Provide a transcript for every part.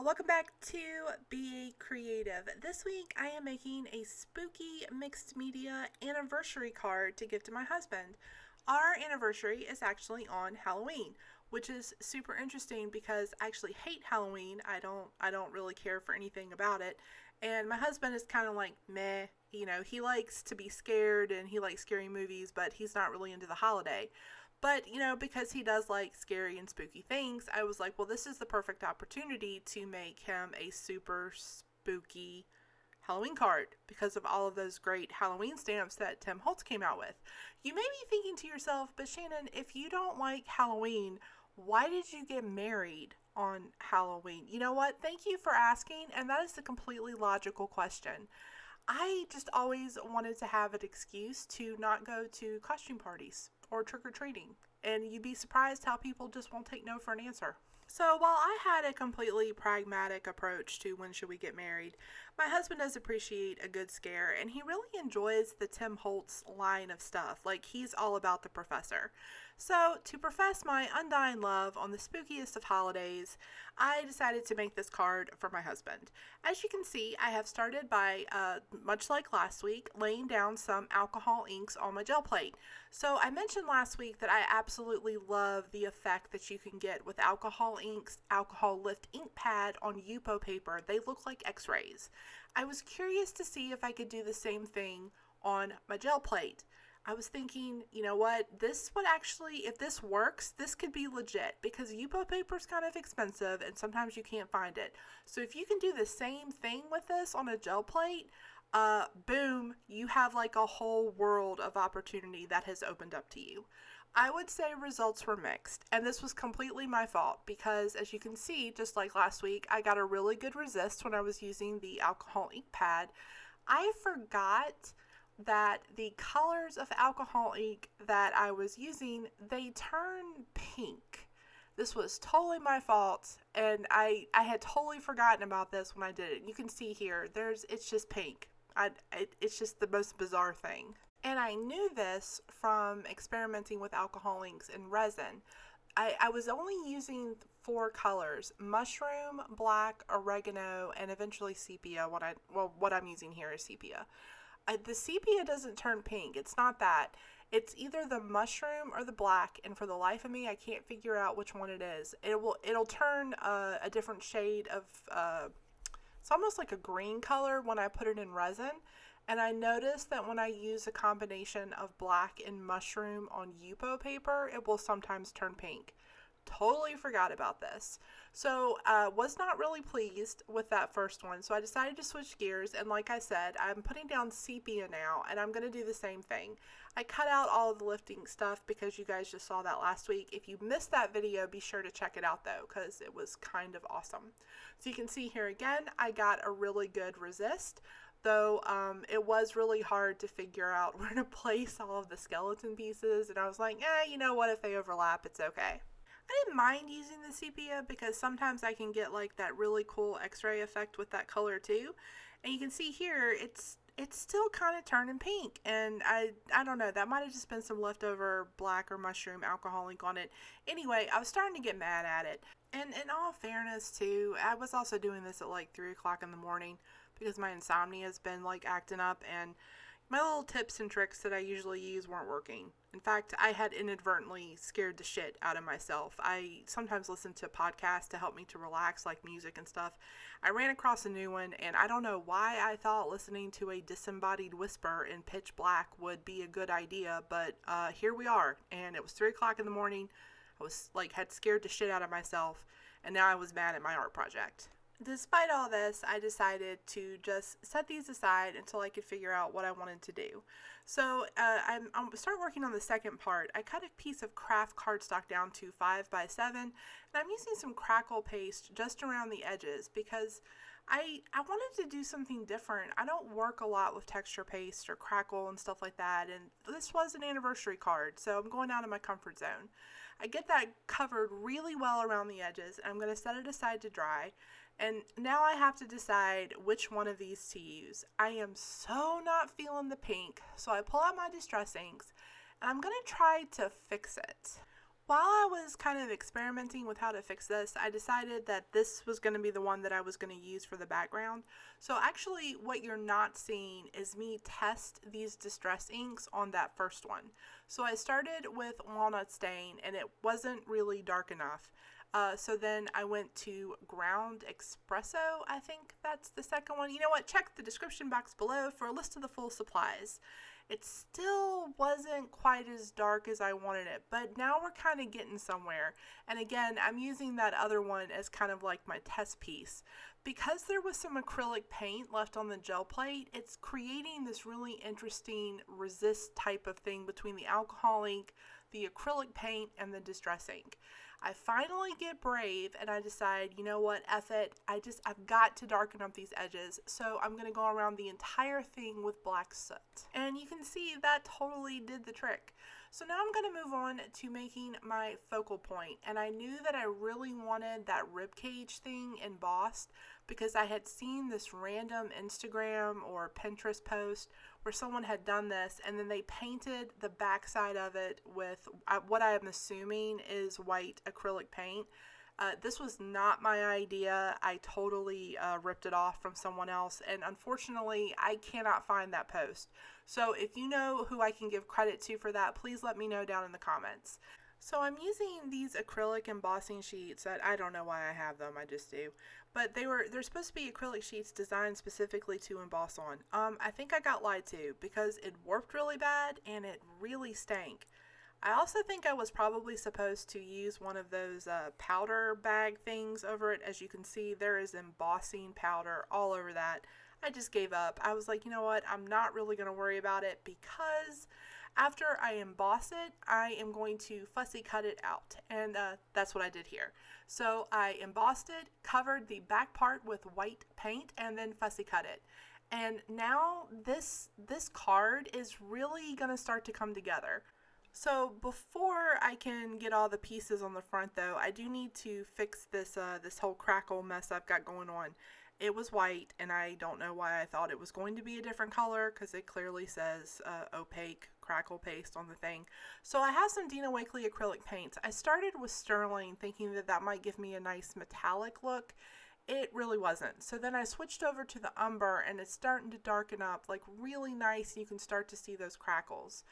Welcome back to Be Creative. This week I am making a spooky mixed media anniversary card to give to my husband. Our anniversary is actually on Halloween, which is super interesting because I actually hate Halloween. I don't really care for anything about it. And my husband is kind of like meh. He likes to be scared and he likes scary movies, but he's not really into the holiday. But, because he does like scary and spooky things, I was like, well, this is the perfect opportunity to make him a super spooky Halloween card because of all of those great Halloween stamps that Tim Holtz came out with. You may be thinking to yourself, but Shannon, if you don't like Halloween, why did you get married on Halloween? You know what? Thank you for asking, and that is a completely logical question. I just always wanted to have an excuse to not go to costume parties or trick or treating. And you'd be surprised how people just won't take no for an answer. So while I had a completely pragmatic approach to when should we get married, my husband does appreciate a good scare and he really enjoys the Tim Holtz line of stuff. Like he's all about the professor. So to profess my undying love on the spookiest of holidays, I decided to make this card for my husband. As you can see, I have started by, much like last week, laying down some alcohol inks on my gel plate. So I mentioned last week that I absolutely love the effect that you can get with alcohol inks, alcohol lift ink pad on Yupo paper. They look like x-rays. I was curious to see if I could do the same thing on my gel plate. I was thinking, you know what, this would actually, if this works, this could be legit because Yupo paper is kind of expensive and sometimes you can't find it. So if you can do the same thing with this on a gel plate, boom, you have like a whole world of opportunity that has opened up to you. I would say results were mixed, and this was completely my fault because as you can see, just like last week, I got a really good resist when I was using the alcohol ink pad. I forgot that the colors of alcohol ink that I was using, they turn pink. This was totally my fault, and I had totally forgotten about this when I did it. You can see here, it's just pink. It's just the most bizarre thing. And I knew this from experimenting with alcohol inks and resin. I was only using four colors: mushroom, black, oregano, and eventually sepia. What I'm using here is sepia. The sepia doesn't turn pink. It's not that. It's either the mushroom or the black, and for the life of me, I can't figure out which one it is. It'll turn a different shade of it's almost like a green color when I put it in resin. And I noticed that when I use a combination of black and mushroom on Yupo paper, it will sometimes turn pink. Totally forgot about this. So was not really pleased with that first one. So I decided to switch gears. And like I said, I'm putting down sepia now and I'm going to do the same thing. I cut out all of the lifting stuff because you guys just saw that last week. If you missed that video, be sure to check it out though, because it was kind of awesome. So you can see here again, I got a really good resist. Though it was really hard to figure out where to place all of the skeleton pieces. And I was like, you know what, if they overlap, it's okay. I didn't mind using the sepia because sometimes I can get like that really cool x-ray effect with that color too. And you can see here, it's still kind of turning pink. And I don't know, that might have just been some leftover black or mushroom alcohol ink on it. Anyway, I was starting to get mad at it. And in all fairness too, I was also doing this at like 3 o'clock in the morning because my insomnia has been like acting up and my little tips and tricks that I usually use weren't working. In fact, I had inadvertently scared the shit out of myself. I sometimes listen to podcasts to help me to relax, like music and stuff. I ran across a new one, and I don't know why I thought listening to a disembodied whisper in pitch black would be a good idea, but here we are. And it was 3 o'clock in the morning. I was like, had scared the shit out of myself, and now I was mad at my art project. Despite all this, I decided to just set these aside until I could figure out what I wanted to do. So I'm start working on the second part. I cut a piece of craft cardstock down to 5 by 7, and I'm using some crackle paste just around the edges because I wanted to do something different. I don't work a lot with texture paste or crackle and stuff like that, and this was an anniversary card, so I'm going out of my comfort zone. I get that covered really well around the edges, and I'm going to set it aside to dry. And now I have to decide which one of these to use. I am so not feeling the pink, so I pull out my distress inks, and I'm going to try to fix it. while I was kind of experimenting with how to fix this, I decided that this was going to be the one that I was going to use for the background. So actually what you're not seeing is me test these distress inks on that first one. So I started with walnut stain and it wasn't really dark enough. So then I went to ground espresso. I think that's the second one. You know what? Check the description box below for a list of the full supplies. It still wasn't quite as dark as I wanted it, but now we're kind of getting somewhere. And again, I'm using that other one as kind of like my test piece. Because there was some acrylic paint left on the gel plate, it's creating this really interesting resist type of thing between the alcohol ink, the acrylic paint, and the distress ink. I finally get brave and I decide, you know what, F it, I've got to darken up these edges, so I'm going to go around the entire thing with black soot. And you can see that totally did the trick. So now I'm going to move on to making my focal point, and I knew that I really wanted that ribcage thing embossed because I had seen this random Instagram or Pinterest post where someone had done this and then they painted the backside of it with what I am assuming is white acrylic paint. This was not my idea. I totally ripped it off from someone else, and unfortunately I cannot find that post. So if you know who I can give credit to for that, please let me know down in the comments. So I'm using these acrylic embossing sheets that I don't know why I have them, I just do. But they're supposed to be acrylic sheets designed specifically to emboss on. I think I got lied to because it warped really bad and it really stank. I also think I was probably supposed to use one of those powder bag things over it. As you can see, there is embossing powder all over that. I just gave up. I was like, you know what, I'm not really going to worry about it because after I emboss it, I am going to fussy cut it out, and that's what I did here. So I embossed it, covered the back part with white paint, and then fussy cut it. And now this card is really going to start to come together. So before I can get all the pieces on the front though, I do need to fix this whole crackle mess I've got going on. It was white, and I don't know why I thought it was going to be a different color because it clearly says Opaque Crackle paste on the thing. So I have some Dina Wakley acrylic paints. I started with Sterling thinking that that might give me a nice metallic look. It really wasn't. So then I switched over to the umber, and it's starting to darken up like really nice. You can start to see those crackles.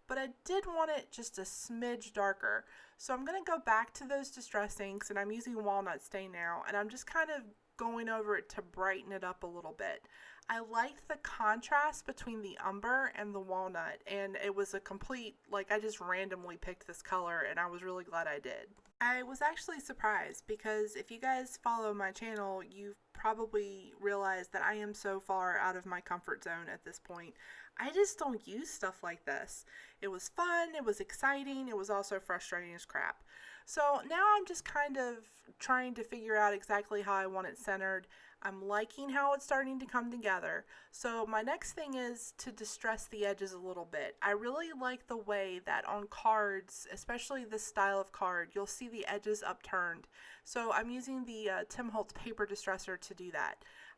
But I did want it just a smidge darker. So I'm going to go back to those distress inks, and I'm using walnut stain now, and I'm just kind of going over it to brighten it up a little bit. I liked the contrast between the umber and the walnut, and it was a complete, like, I just randomly picked this color, and I was really glad I did. I was actually surprised because if you guys follow my channel, you've probably realized that I am so far out of my comfort zone at this point. I just don't use stuff like this. It was fun, it was exciting, it was also frustrating as crap. So now I'm just kind of trying to figure out exactly how I want it centered. I'm liking how it's starting to come together. So my next thing is to distress the edges a little bit. I really like the way that on cards, especially this style of card, you'll see the edges upturned. So I'm using the Tim Holtz paper distresser to do that.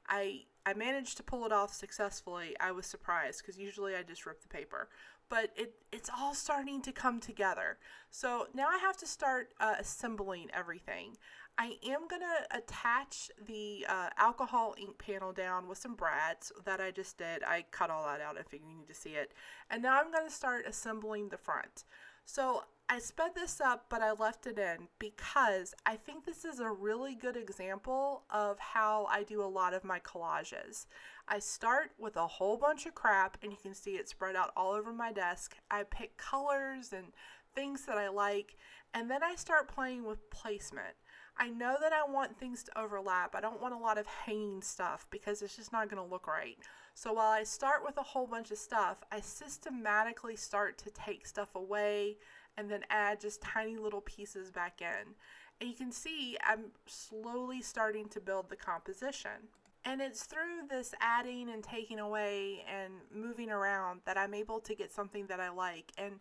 I managed to pull it off successfully. I was surprised because usually I just rip the paper. But it's all starting to come together. So now I have to start assembling everything. I am going to attach the alcohol ink panel down with some brads that I just did. I cut all that out. I figured you need to see it. And now I'm going to start assembling the front. So I sped this up, but I left it in because I think this is a really good example of how I do a lot of my collages. I start with a whole bunch of crap, and you can see it spread out all over my desk. I pick colors and things that I like, and then I start playing with placement. I know that I want things to overlap. I don't want a lot of hanging stuff because it's just not going to look right. So while I start with a whole bunch of stuff, I systematically start to take stuff away and then add just tiny little pieces back in. And you can see I'm slowly starting to build the composition. And it's through this adding and taking away and moving around that I'm able to get something that I like. And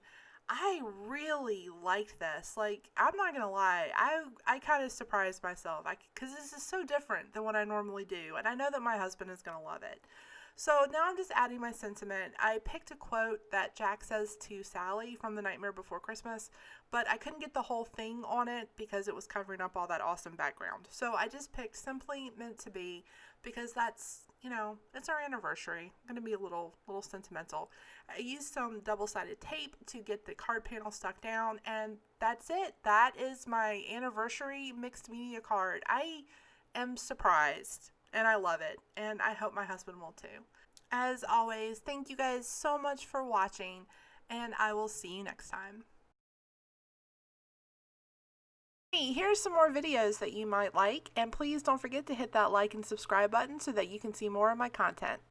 I really liked this. Like, I'm not gonna lie, I kind of surprised myself because this is so different than what I normally do, and I know that my husband is gonna love it. So now I'm just adding my sentiment. I picked a quote that Jack says to Sally from The Nightmare Before Christmas, but I couldn't get the whole thing on it because it was covering up all that awesome background. So I just picked Simply Meant to Be because that's, it's our anniversary. I'm going to be a little sentimental. I used some double-sided tape to get the card panel stuck down, and that's it. That is my anniversary mixed media card. I am surprised, and I love it, and I hope my husband will too. As always, thank you guys so much for watching, and I will see you next time. Hey, here's some more videos that you might like, and please don't forget to hit that like and subscribe button so that you can see more of my content.